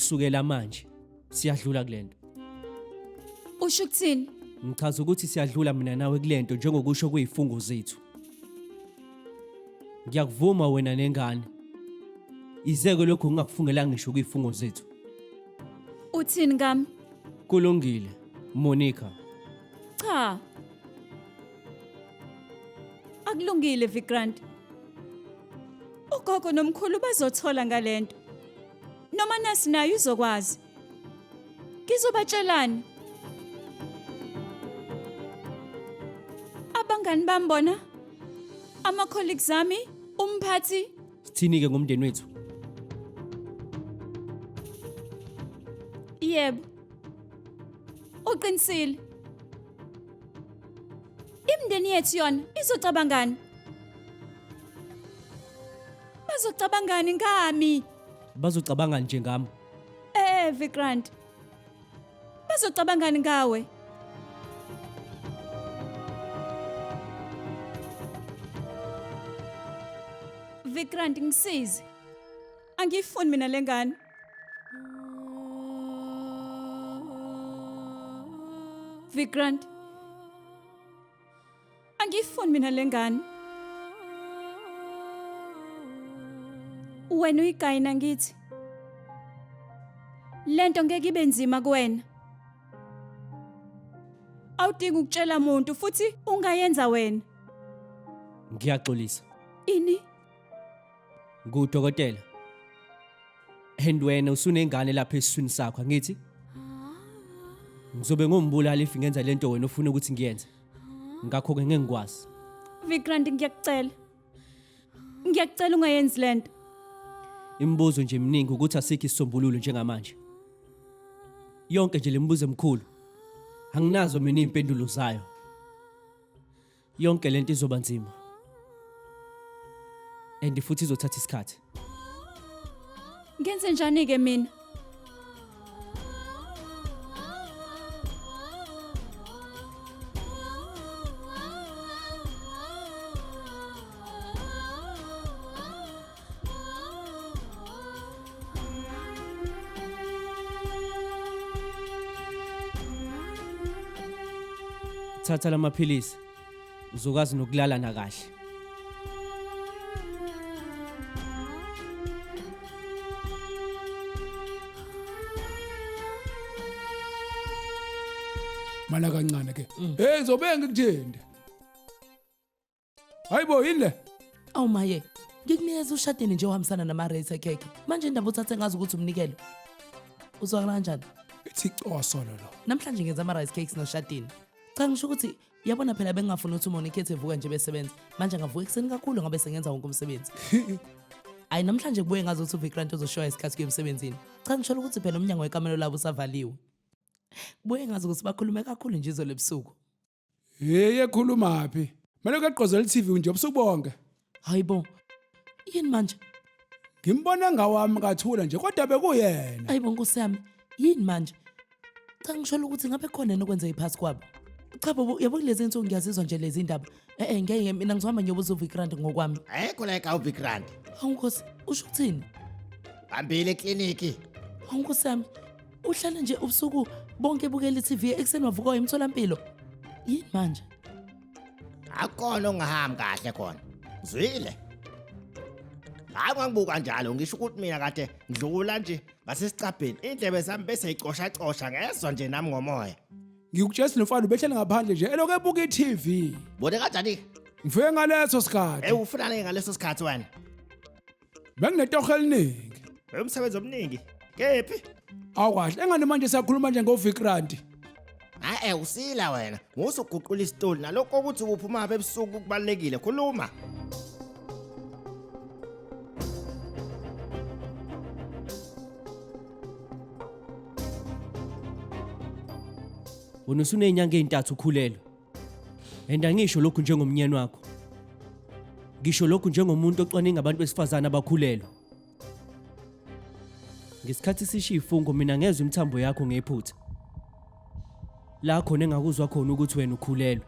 kusukela manje siyadlula kulento. Usho ukuthini? Ngichaza ukuthi siyadlula mina nawe kulento njengokusho kuyifungo zethu. Ngiyakuvuma wena nengane. Izeke lokho ngingakufungela ngisho kuyifungo zethu. Uthini ngami? Kulungile, Monica. Cha. Akulungile Vikrant. Ugogo nomkhulu bazothola ngalento. Noma nasi nayo uzokwazi. Ngizobatshelani? Abangani bambona? Ama colleagues ami, umphathi? Sithini ke ngomndeni wethu? Yebo. Uqinisile. Imndeni yethu yona izocabangani? Bazocabangani ngami? Bazocabanga nje ngami. Vikrant. Bazocabangani ngawe? Vikrant ngisize. Angifuni mina lengane. Vikrant. Angifuni mina lengane. Wena uyigayina ngithi. Lento ngeke ibe nzima kuwena. Awudingi ukutshela umuntu futhi ungayenza wena. Ngiyaxolisa. Ini? Ngudokotela. And wena usunengane lapha esiswini sakho ngithi? Ngizobe ngombulala if ngenza lento wena ufuna ukuthi ngiyenze. Ngakho ke ngeke ngikwazi. Vikrant ngiyakucela. Ngiyakucela ungayenzi lento. Imibuzo nje eminingi ukuthi asikho isisombululo njengamanje. Yonke nje lemibuzo emkhulu. Anginazo mina impendulo zayo. Yonke lento izoba nzima. And futhi izothatha isikhathi. Ngenze njani ke mina? Thatha lamaphilisi. Uzokwazi nokulala na kahle. Mana kancane ke. Zobe ngikuthende. Hayibo yile. Awumaye, ngikunikeza ushadini nje ohambisana nama-race cake. Manje indaba uthathe ngazi ukuthi umnikelo. Uzwakala kanjani? Ithi coso lo. Namhlanje ngenza ama-rice cakes noshadini. Cha ngisho ukuthi yabona phela bengingafuni ukuthi uMonica evuka nje besebenza. Manje ngavuka ekseni kakhulu ngabe sengenza wonke umsebenzi. Ayi namhlanje kubuye ngazi ukuthi uVikrant uzoshoya isikhathi kuyemsebenzini. Cha ngisho ukuthi phela umnyango wekamelo labo usavaliwe. Kubuye ngazi ukuthi bakhulume kakhulu nje izolo ebusuku. Ekhuluma phi? Manje kaqozela iTV nje ubusuku bonke. Hayibo. Yini manje? Ngimbona ngawami kathula nje kodwa bekuyena. Hayibo Nkosi yami. Yini manje? Cha ngisho ukuthi ngabe khona nokwenza iphasi kwabo. Cha bobo yabo kulezi insuku ngiyazizwa nje lezi indaba. Ngeke mina ngizohamba ngiyobuza uVikrant ngokwami. Ayikho la ekhaya uVikrant. Awunkosi, usho ukuthini? Hambile ekliniki. Awunkosi yami. Uhlala nje ubusuku bonke bukela iTV ekseni wavuka emtholampilo. Yini manje? Akona ongahambi kahle khona. Zwile. Hayi ngibuka njalo ngisho ukuthi mina kade ngidlula nje ngasesicabheni indlebe zami bese icosha ngezwe nje nami ngomoya. Ngikutshela nomfana ubehlala ngaphandle nje eloke ebuka iTV. Bone kanjani? Ngifike ngaleso sikhathi. Ufuna nini ngaleso sikhathi wena? Benginetoho eliningi. Umsebenzi omningi. Kephi? Awukahle engane manje siyakhuluma nje ngoVikrant. Usila wena. Musuguqula isitoli nalokho ukuthi uphuma apha ebusuku kubalekile khuluma. Wena usunezinyanga ezintathu ukhulelwe. Enda ngisho lokhu njengomnyeni wakho. Ngisho lokhu njengomuntu ocwaninga abantu besifazana abakhulelwe. Ngesikhathi sishiya ifungo mina ngezwe imthambo yakho ngephutha. La khona engakuzwa khona ukuthi wena ukhulelwe.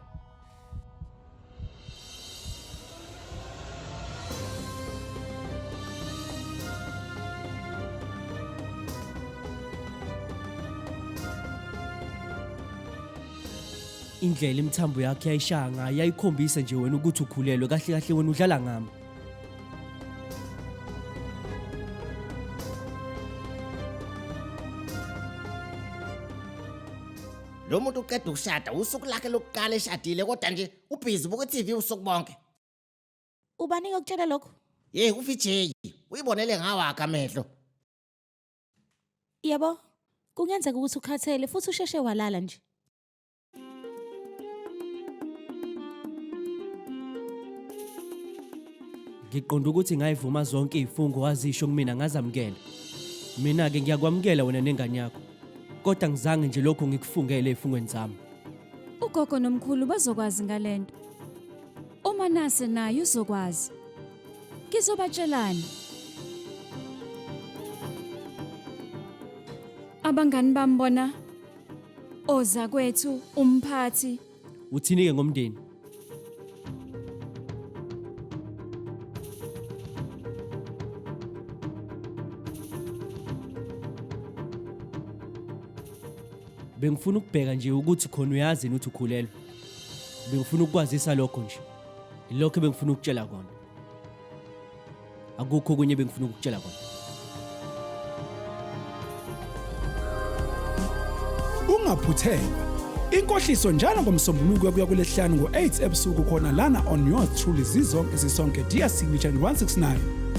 Indlela imithambo yakhe yayishaya ngayo yayikhombisa nje wena ukuthi ukhulelwe kahle kahle wena udlala ngami. Lo muntu uqeda ukushada usuku lakhe lokuqala eshadile kodwa nje ubhizi buku TV usuku bonke. Ubani ngokutshela lokho? uVJ uyibonele ngawakhe amehlo. Yebo, kungenzeka ukuthi ukhathele futhi usheshe walala nje. Ngiqonda ukuthi ngayivuma zonke izifungo wazisho kumina ngazamkela. Mina ke ngiyakwamukela wena nengane yakho. Kodwa ngizange nje lokho ngikufungele ezifungweni zami. Ugogo nomkhulu bazokwazi ngalento. Uma nase naye uzokwazi. Ngizobatshelani. Abangani bambona oza kwethu umphathi Uthini ke ngomndeni? Bengifuna ukubheka nje ukuthi khona uyazi ukuthi ukhulelwe. Bengifuna ukukwazisa lokho nje. Ilokho bengifuna ukutshela kona. Akukho kunye bengifuna ukutshela kona. Ungaphuthelwa. Inkohliso njalo ngomsombuluko kuya kulesihlanu ngo8 ebusuku khona lana on yours truly zizonke isisonke dear signature 169.